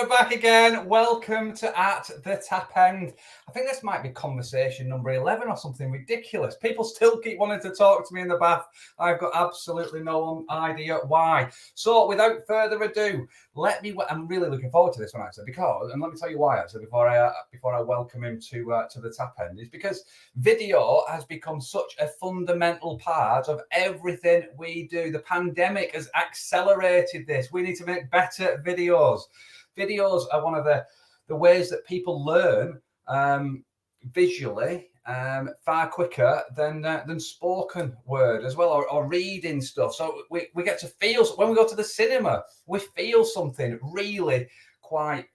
we're back again. Welcome to At the Tap End. I think this might be conversation number 11 or something ridiculous. People still keep wanting to talk to me in the bath. I've got absolutely no idea why. So without further ado, I'm really looking forward to this one actually, because, and let me tell you why actually, before I welcome him to the Tap End, is because video has become such a fundamental part of everything we do. The pandemic has accelerated this. We need to make better videos. Videos are one of the ways that people learn visually far quicker than spoken word as well, or reading stuff. So we get to feel, when we go to the cinema, we feel something really quite,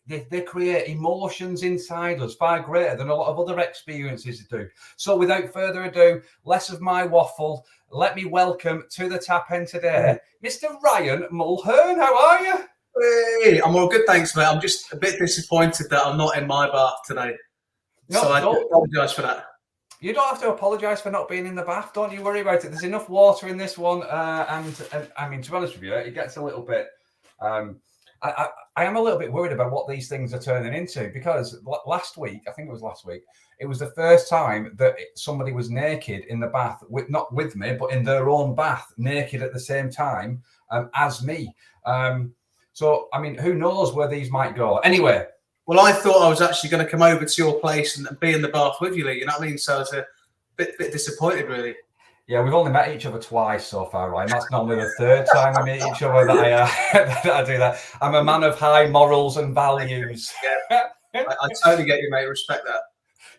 they create emotions inside us far greater than a lot of other experiences do. So without further ado, less of my waffle, let me welcome to the Tap End today, Mr. Ryan Mulhern. How are you? Hey, I'm all good, thanks, mate. I'm just a bit disappointed that I'm not in my bath today. No, so I do apologise for that. You don't have to apologise for not being in the bath. Don't you worry about it. There's enough water in this one. And I mean, to be honest with you, it gets a little bit... I am a little bit worried about what these things are turning into, because last week, I think it was last week, it was the first time that somebody was naked in the bath, not with me, but in their own bath, naked at the same time as me. So, I mean, who knows where these might go? Anyway. Well, I thought I was actually going to come over to your place and be in the bath with you, Lee. You know what I mean? So I was a bit disappointed, really. Yeah, we've only met each other twice so far, Ryan. That's normally the third time we meet each other that I do that. I'm a man of high morals and values. Yeah, I totally get you, mate. Respect that.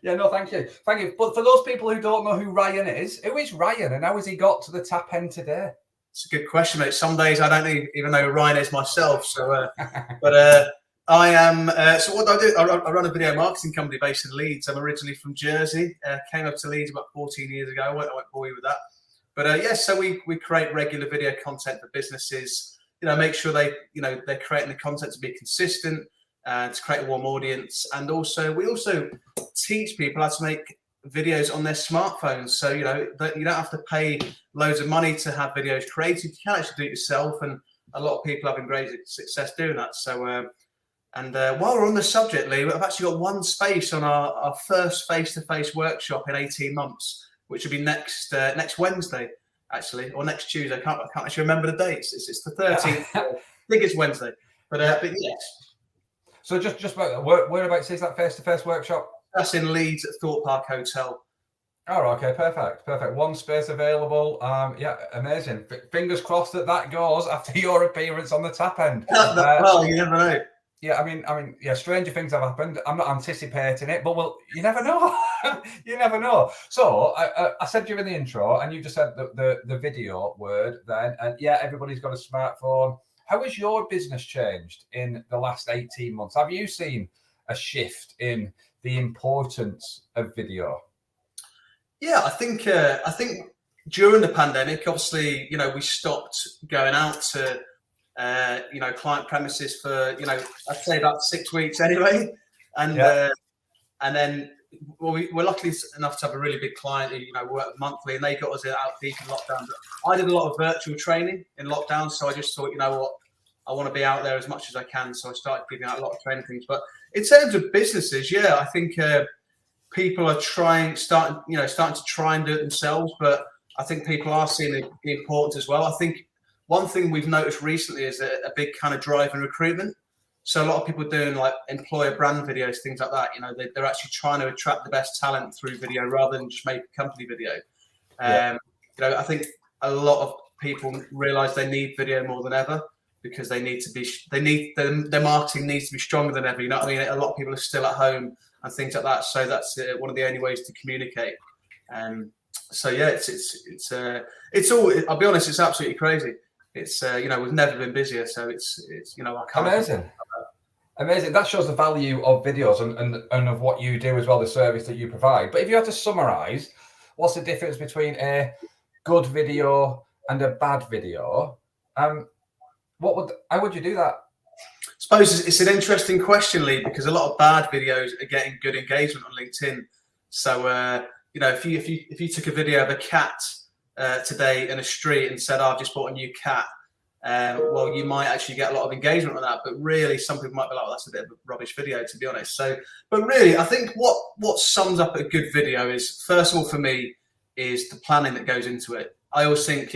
Yeah, no, thank you. Thank you. But for those people who don't know who Ryan is, who is Ryan and how has he got to the Tap End today? It's a good question, mate. Some days I don't even know who Ryan is myself. So, but I am. So what do I do? I run a video marketing company based in Leeds. I'm originally from Jersey. Came up to Leeds about 14 years ago. I won't bore you with that. But yes, so we create regular video content for businesses. You know, make sure they're creating the content to be consistent and to create a warm audience. And also, we also teach people how to make videos on their smartphones. So, you know, that you don't have to pay loads of money to have videos created. You can actually do it yourself. And a lot of people having great success doing that. So, while we're on the subject, Lee, I've actually got one space on our first face-to-face workshop in 18 months, which will be next Wednesday, actually, or next Tuesday. I can't actually remember the dates. It's the 13th. I think it's Wednesday. But yes. So just whereabouts is that face-to-face workshop? That's in Leeds at Thorpe Park Hotel. Oh, okay, perfect. One space available. Yeah, amazing. Fingers crossed that goes after your appearance on the Tap End. Well, you never know. Yeah, I mean, yeah, stranger things have happened. I'm not anticipating it, but well, you never know. You never know. So I said during the intro, and you just said the video word then, and yeah, everybody's got a smartphone. How has your business changed in the last 18 months? Have you seen a shift in the importance of video? Yeah, I think during the pandemic, obviously, you know, we stopped going out to client premises for, I'd say about 6 weeks anyway. And then we're lucky enough to have a really big client who, work monthly, and they got us out deep in lockdown. But I did a lot of virtual training in lockdown. So I just thought, you know what, I want to be out there as much as I can. So I started giving out a lot of training things. But in terms of businesses, yeah, I think people are starting to try and do it themselves. But I think people are seeing the importance as well. I think one thing we've noticed recently is a big kind of drive in recruitment. So a lot of people doing like employer brand videos, things like that. You know, they're actually trying to attract the best talent through video rather than just make a company video. I think a lot of people realize they need video more than ever because their marketing needs to be stronger than ever. You know what I mean? A lot of people are still at home and things like that. So that's one of the only ways to communicate. So yeah, it's all. I'll be honest, it's absolutely crazy. It's we've never been busier, so it's I can't. Amazing. That shows the value of videos and of what you do as well, the service that you provide. But if you had to summarize, what's the difference between a good video and a bad video? How would you do that? I suppose it's an interesting question, Lee, because a lot of bad videos are getting good engagement on LinkedIn. So if you took a video of a cat today in a street and said, "I've just bought a new cat," well, you might actually get a lot of engagement on that. But really, some people might be like, well, that's a bit of a rubbish video, to be honest. So, but really, I think what sums up a good video is, first of all, for me, is the planning that goes into it. I always think,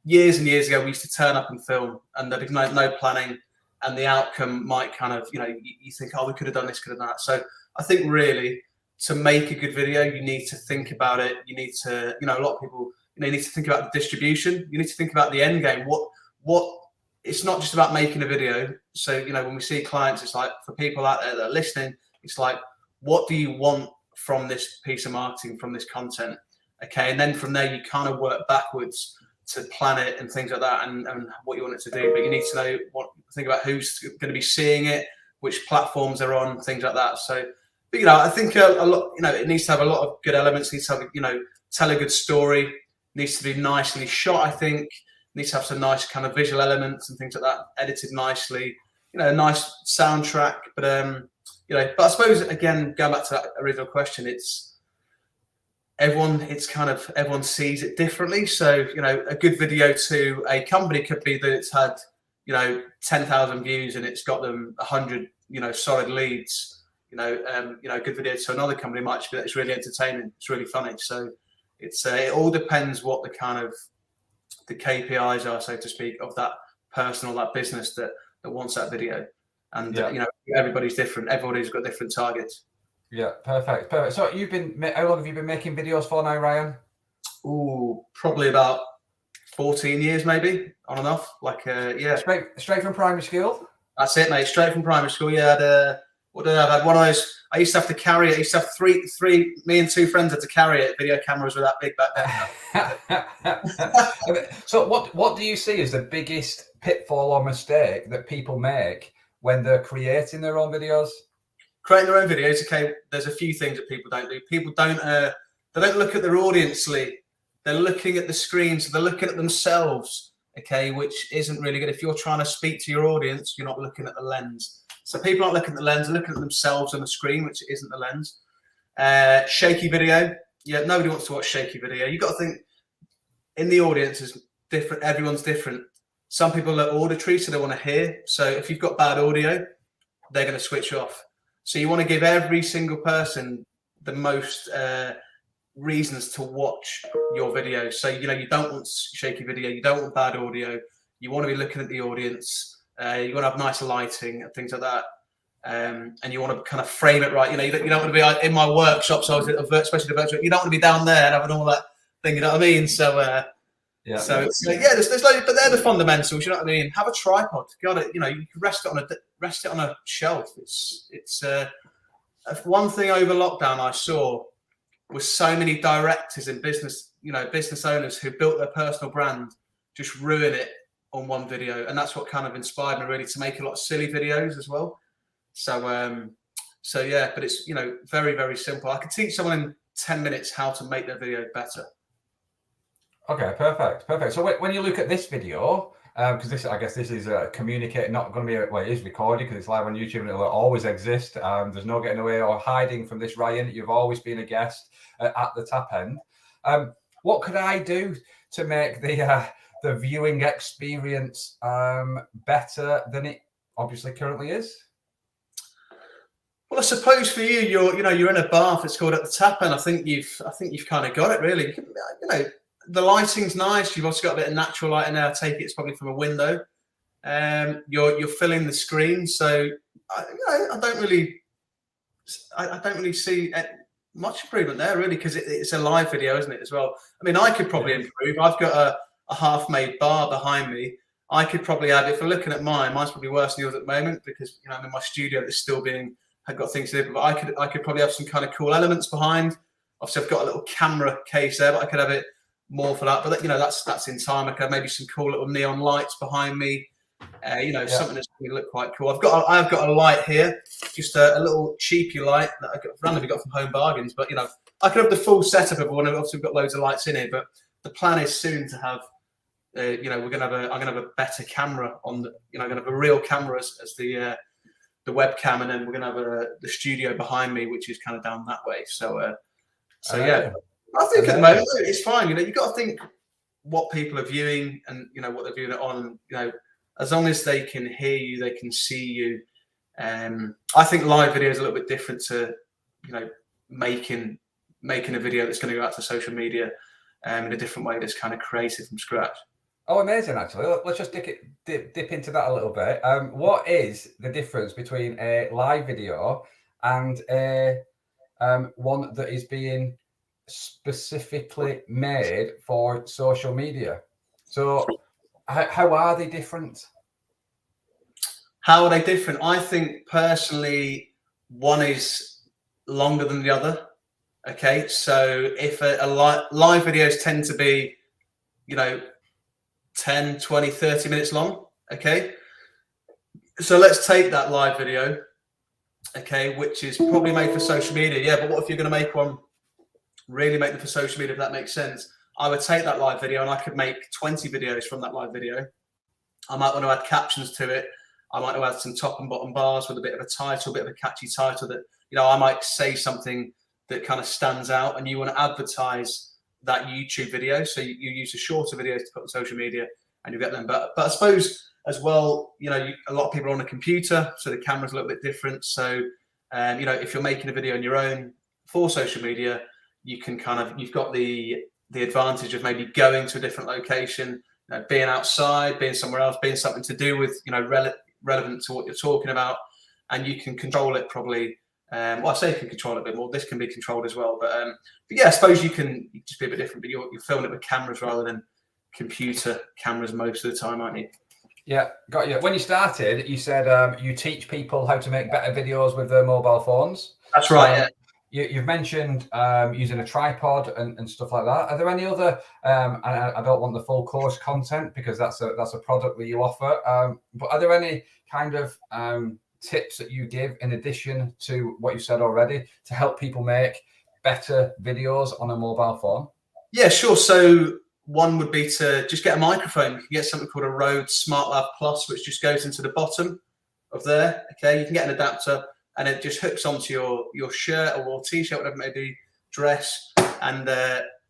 years and years ago, we used to turn up and film, and there'd be no planning, and the outcome might kind of, you think, oh, we could have done this, could have done that. So I think really, to make a good video, you need to think about it. You need to, a lot of people, you need to think about the distribution. You need to think about the end game. What it's not just about making a video. So, when we see clients, it's like, for people out there that are listening, it's like, what do you want from this piece of marketing, from this content? Okay. And then from there, you kind of work backwards to plan it and things like that, and what you want it to do. But you need to know think about who's going to be seeing it, which platforms they're on, things like that. So, but, I think a lot, it needs to have a lot of good elements. It needs to have, tell a good story. It needs to be nicely shot, I think. Needs to have some nice kind of visual elements and things like that, edited nicely, a nice soundtrack. But but I suppose, again, going back to that original question, everyone sees it differently. So, a good video to a company could be that it's had 10,000 views and it's got them 100 solid leads. A good video to another company might be that it's really entertaining, it's really funny. So it all depends what the kind of the KPIs are, so to speak, of that person or that business that wants that video. And everybody's different. Everybody's got different targets. Yeah, perfect. So how long have you been making videos for now, Ryan? Ooh, probably about 14 years, maybe, on and off. Straight from primary school. That's it, mate. Straight from primary school. Yeah, what did I have? I had one of those. I used to have to carry it. I used to have three. Me and two friends had to carry it. Video cameras were that big back then. So, what do you see as the biggest pitfall or mistake that people make when they're creating their own videos? Creating their own videos. Okay, there's a few things that people don't do. People don't. They don't look at their audience, Lee. They're looking at the screen, so they're looking at themselves. Okay, which isn't really good. If you're trying to speak to your audience, you're not looking at the lens. So people aren't looking at the lens, they're looking at themselves on the screen, which isn't the lens. Shaky video. Yeah, nobody wants to watch shaky video. You've got to think, in the audience is different. Everyone's different. Some people are auditory, so they want to hear. So if you've got bad audio, they're going to switch off. So you want to give every single person the most reasons to watch your video. So, you don't want shaky video. You don't want bad audio. You want to be looking at the audience. You want to have nice lighting and things like that, and you want to kind of frame it right. You don't want to be like in my workshops, especially the virtual. You don't want to be down there and having all that thing. You know what I mean? So there's loads, but they're the fundamentals. You know what I mean? Have a tripod. Got it. You can rest it on a shelf. It's one thing over lockdown I saw was so many directors and business owners who built their personal brand just ruin it on one video, and that's what kind of inspired me really to make a lot of silly videos as well. So but it's very, very simple. I could teach someone in 10 minutes how to make their video better. Okay, perfect. So when you look at this video, because this is communicating, not going to be it is recorded because it's live on YouTube and it'll always exist. There's no getting away or hiding from this, Ryan. You've always been a guest at the Tap End. What could I do to make the viewing experience better than it obviously currently is? Well, I suppose for you, you're in a bath. It's called At the Tap End. I think you've kind of got it really. The lighting's nice. You've also got a bit of natural light in there. I take it it's probably from a window. You're filling the screen, so I don't really see much improvement there really, because it's a live video, isn't it, as well? I mean, I could probably improve. I've got a half-made bar behind me. I could probably add, if I'm looking at mine's probably worse than yours at the moment because I'm in my studio that's still I've got things to do, but I could probably have some kind of cool elements behind. Obviously, I've got a little camera case there, but I could have it more for that. But that's in time. I could have maybe some cool little neon lights behind me. Something that's going to look quite cool. I've got a light here, just a little cheapy light that I randomly got from Home Bargains. But I could have the full setup of one. Obviously, we've got loads of lights in here, but the plan is soon to have. I'm gonna have a better camera on the. I'm gonna have a real camera as the webcam, and then we're gonna have the studio behind me, which is kind of down that way. So yeah, I think at the moment it's fine. You've got to think what people are viewing and, you know, what they're viewing it on, you know, as long as they can hear you, they can see you. I think live video is a little bit different to, you know, making a video that's going to go out to social media in a different way that's kind of created from scratch. Oh, amazing! Actually, let's just dip into that a little bit. What is the difference between a live video and a one that is being specifically made for social media? So, how are they different? How are they different? I think personally, one is longer than the other. Okay, so if live videos tend to be, you know, 10, 20, 30 minutes long. Okay, so let's take that live video, okay, which is probably made for social media. Yeah, but what if you're going to make one, really make them for social media, if that makes sense? I would take that live video and I could make 20 videos from that live video. I might want to add captions to it. I might want to add some top and bottom bars with a bit of a title, a bit of a catchy title that, you know, I might say something that kind of stands out, and you want to advertise that YouTube video. So you use the shorter videos to put on social media and you get them. But I suppose as well, you know, a lot of people are on a computer, so the camera's a little bit different. So, you know, if you're making a video on your own for social media, you can you've got the advantage of maybe going to a different location, you know, being outside, being somewhere else, being something to do with, you know, relevant to what you're talking about, and you can control it probably. Well, I say you can control it a bit more. This can be controlled as well, but yeah, I suppose you can just be a bit different. But you're filming it with cameras rather than computer cameras most of the time, aren't you? Yeah, got you. When you started, you said you teach people how to make better videos with their mobile phones. That's right. Yeah. You've mentioned using a tripod and stuff like that. Are there any other? And I don't want the full course content because that's a product that you offer. But are there any kind of tips that you give in addition to what you said already to help people make better videos on a mobile phone? Yeah, sure. So one would be to just get a microphone. You can get something called a Rode SmartLav Plus, which just goes into the bottom of there. Okay, you can get an adapter and it just hooks onto your shirt or t-shirt, whatever it may be, dress, and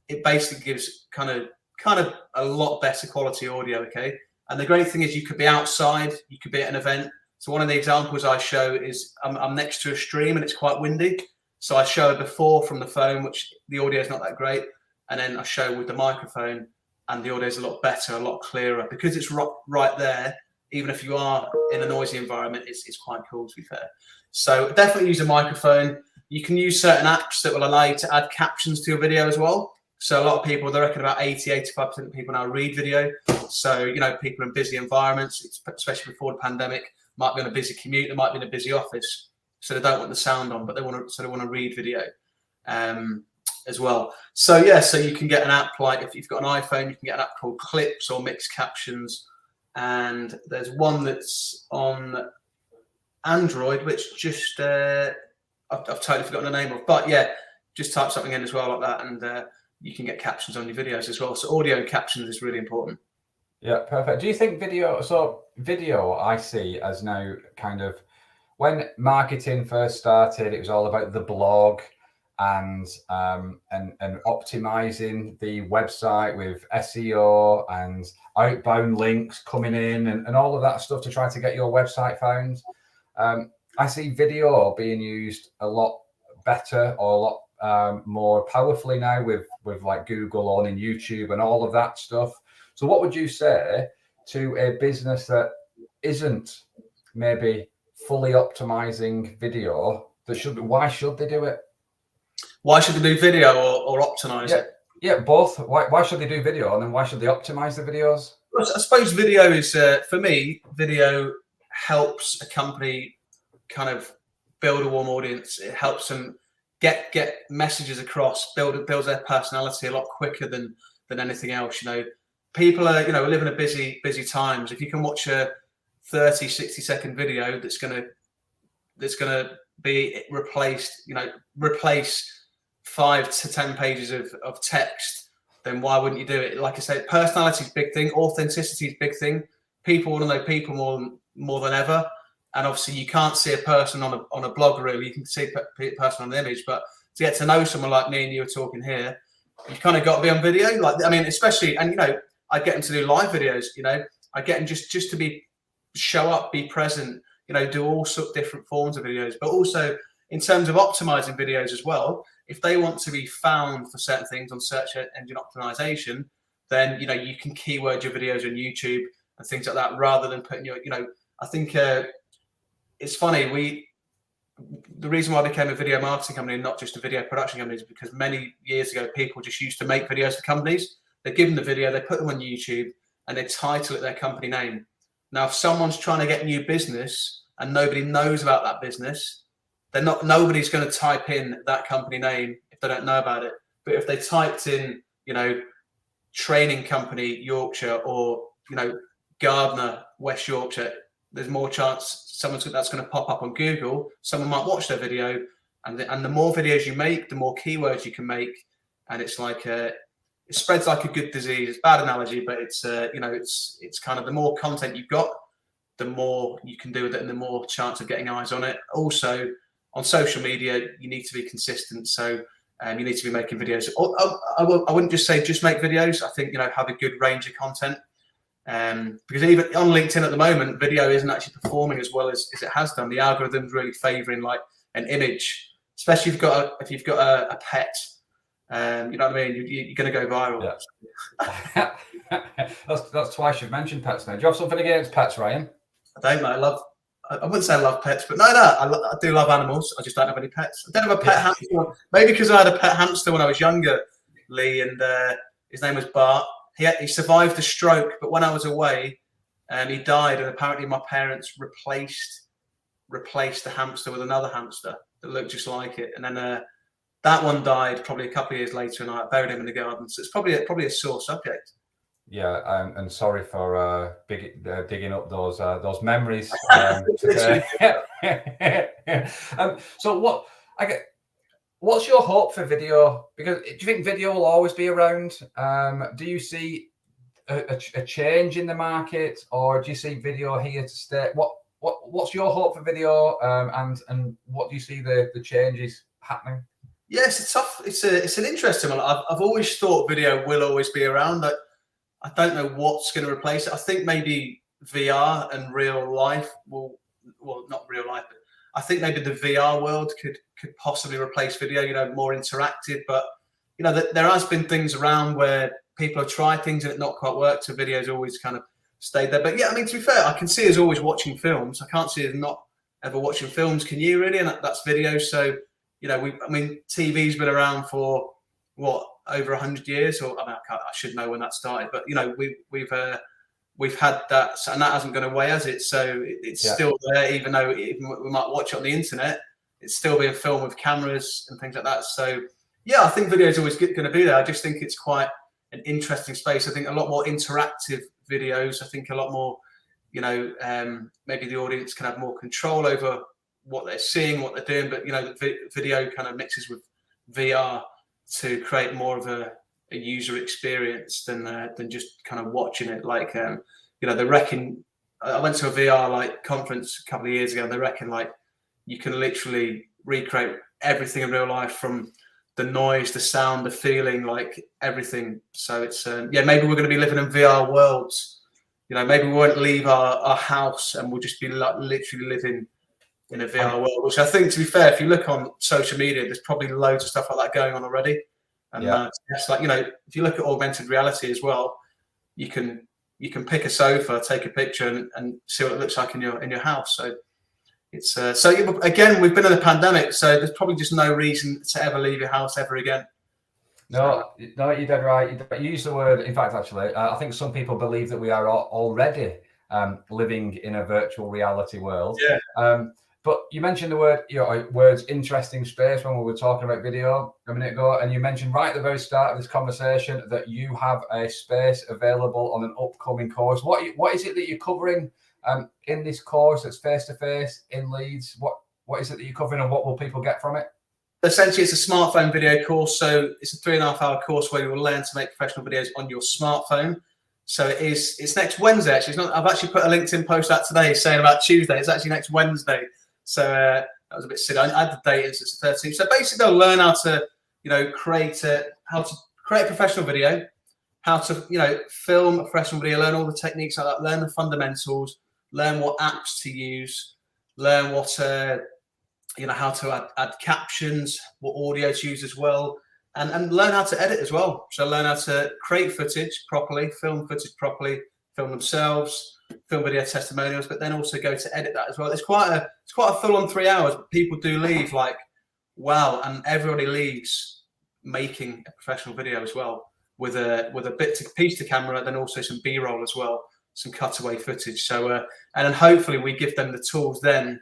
it basically gives kind of a lot better quality audio. Okay, and the great thing is you could be outside, you could be at an event. So one of the examples I show is I'm next to a stream and it's quite windy. So I show before from the phone, which the audio is not that great. And then I show with the microphone and the audio is a lot better, a lot clearer. Because it's right there, even if you are in a noisy environment, it's quite cool, to be fair. So definitely use a microphone. You can use certain apps that will allow you to add captions to your video as well. So a lot of people, they reckon about 80-85% of people now read video. So, you know, people in busy environments, especially before the pandemic, might be on a busy commute, they might be in a busy office, so they don't want the sound on, but they want to read video as well. So yeah, so you can get an app, like if you've got an iPhone, you can get an app called Clips or Mixed Captions, and there's one that's on Android, which just I've totally forgotten the name of, but yeah, just type something in as well like that, and you can get captions on your videos as well. So audio and captions is really important. Yeah, perfect. Do you think video I see as now kind of, when marketing first started, it was all about the blog and optimizing the website with SEO and outbound links coming in and all of that stuff to try to get your website found. I see video being used a lot better or a lot more powerfully now with like Google owning YouTube and all of that stuff. So what would you say to a business that isn't maybe fully optimizing video? Why should they do it? Why should they do video or optimize it? Yeah, both. Why should they do video, and then why should they optimize the videos? I suppose video is, for me, video helps a company kind of build a warm audience. It helps them get messages across, builds their personality a lot quicker than anything else. You know, people are, we live in a busy times. If you can watch a 30-60 second video that's gonna be replaced, replace 5 to 10 pages of text, then why wouldn't you do it? Like I said, personality is a big thing, authenticity is a big thing. People want to know people more than ever. And obviously you can't see a person on a blog really. You can see a person on the image, but to get to know someone like me and you are talking here, you've kind of got to be on video. Like, I mean, especially, and I get them to do live videos. I get them just to show up, be present. Do all sorts of different forms of videos, but also in terms of optimizing videos as well. If they want to be found for certain things on search engine optimization, then you can keyword your videos on YouTube and things like that, rather than putting I think it's funny. The reason why I became a video marketing company and not just a video production company is because many years ago, people just used to make videos for companies. They give them the video, they put them on YouTube, and they title it their company name. Now, if someone's trying to get new business and nobody knows about that business, nobody's going to type in that company name if they don't know about it. But if they typed in, training company Yorkshire, or Gardener West Yorkshire, there's more chance that's going to pop up on Google. Someone might watch their video, and the more videos you make, the more keywords you can make, and it's like it spreads like a good disease. It's a bad analogy, but it's it's kind of, the more content you've got, the more you can do with it, and the more chance of getting eyes on it. Also, on social media, you need to be consistent. So you need to be making videos. I wouldn't just say just make videos. I think have a good range of content. Because even on LinkedIn at the moment, video isn't actually performing as well as it has done. The algorithm's really favouring like an image, especially if you've got a pet. You know what I mean? You're going to go viral. Yeah. that's twice you've mentioned pets now. Do you have something against pets, Ryan? I don't, mate. I wouldn't say I love pets, but I do love animals. I just don't have any pets. I don't have a pet hamster. Maybe because I had a pet hamster when I was younger, Lee, and his name was Bart. He survived a stroke, but when I was away, he died, and apparently my parents replaced the hamster with another hamster that looked just like it, and then that one died probably a couple of years later, and I buried him in the garden. So it's probably a sore subject. Yeah, and sorry for digging up those memories. So what's your hope for video? Because do you think video will always be around? Do you see a change in the market, or do you see video here to stay? What's your hope for video? And what do you see the changes happening? Yes, it's tough. It's an interesting one. I've always thought video will always be around. I don't know what's going to replace it. I think maybe VR and real life not real life, but I think maybe the VR world could possibly replace video, more interactive. But, there has been things around where people have tried things and it not quite worked. So video's always kind of stayed there. But yeah, I mean, to be fair, I can see us always watching films. I can't see us not ever watching films. Can you really? And that's video. So, TV's been around for over 100 years, or I should know when that started, but we've had that, and that hasn't gone away, has it? So it's still there, even though we might watch it on the internet. It's still being filmed with cameras and things like that. So yeah, I think video is always going to be there. I just think it's quite an interesting space. I think a lot more interactive videos. I think a lot more, maybe the audience can have more control over what they're seeing, what they're doing. But the video kind of mixes with VR to create more of a user experience than just kind of watching it. Like they reckon, I went to a VR conference a couple of years ago, and they reckon you can literally recreate everything in real life, from the noise, the sound, the feeling, everything. So it's maybe we're going to be living in VR worlds. Maybe we won't leave our house, and we'll just be literally living in a VR world, which I think, to be fair, if you look on social media, there's probably loads of stuff like that going on already. And it's if you look at augmented reality as well, you can pick a sofa, take a picture, and see what it looks like in your house. So it's again, we've been in a pandemic, so there's probably just no reason to ever leave your house ever again. No, you're dead right. You use the word. In fact, actually, I think some people believe that we are already living in a virtual reality world. Yeah. But you mentioned the words interesting space when we were talking about video a minute ago, and you mentioned right at the very start of this conversation that you have a space available on an upcoming course. What is it that you're covering in this course that's face-to-face in Leeds? What is it that you're covering, and what will people get from it? Essentially, it's a smartphone video course. So it's a 3.5-hour course where you will learn to make professional videos on your smartphone. So it's next Wednesday, actually. I've actually put a LinkedIn post out today saying about Tuesday. It's actually next Wednesday. So that was a bit silly. I had the date, it's the 13th. So basically, they'll learn how to, create create a professional video, how to, you know, film a professional video, learn all the techniques like that, learn the fundamentals, learn what apps to use, learn what, you know, how to add captions, what audio to use as well, and learn how to edit as well. So learn how to create footage properly, film footage properly, film themselves, film video testimonials, but then also go to edit that as well. It's quite a full-on 3 hours, but people do leave like, wow, and everybody leaves making a professional video as well, with a piece to camera, then also some B-roll as well, some cutaway footage. So and then hopefully we give them the tools then,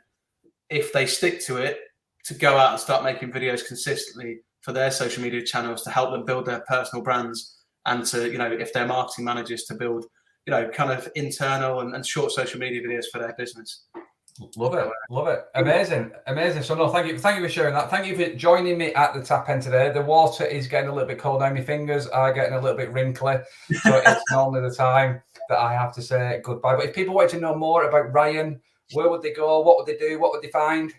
if they stick to it, to go out and start making videos consistently for their social media channels, to help them build their personal brands, and to, you know, if they're marketing managers, to build, you know, kind of internal and short social media videos for their business. Love it, love it. Amazing, amazing. So no, thank you for sharing that. Thank you for joining me at the tap end today. The water is getting a little bit cold now. My fingers are getting a little bit wrinkly, so it's normally the time that I have to say goodbye. But if people want to know more about Ryan, where would they go? What would they do? What would they find?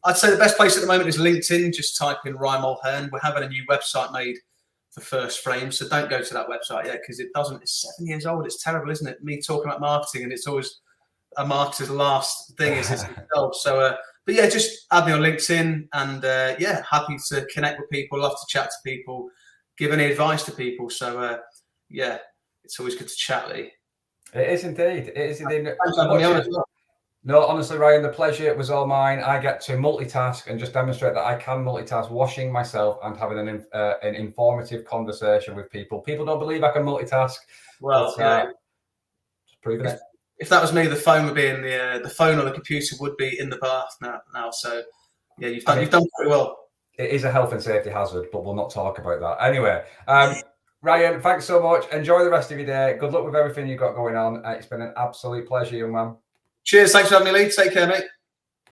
I'd say the best place at the moment is LinkedIn. Just type in Ryan Mulhern. We're having a new website made for First Frame, so don't go to that website yet, because it doesn't. It's 7 years old. It's terrible, isn't it? Me talking about marketing, and it's always a marketer's last thing is himself. So, but yeah, just add me on LinkedIn, and yeah, happy to connect with people. Love to chat to people, give any advice to people. So, yeah, it's always good to chat, Lee. It is indeed. It is indeed. Thanks for having me on as well. No, honestly, Ryan, the pleasure was all mine. I get to multitask and just demonstrate that I can multitask, washing myself and having an informative conversation with people. People don't believe I can multitask. Well, yeah. Just proving it. If that was me, the phone would be in the phone, or the computer would be in the bath now. So yeah, you've done pretty well. It is a health and safety hazard, but we'll not talk about that. Anyway, Ryan, thanks so much. Enjoy the rest of your day. Good luck with everything you've got going on. It's been an absolute pleasure, young man. Cheers. Thanks for having me, Lee. Take care, mate.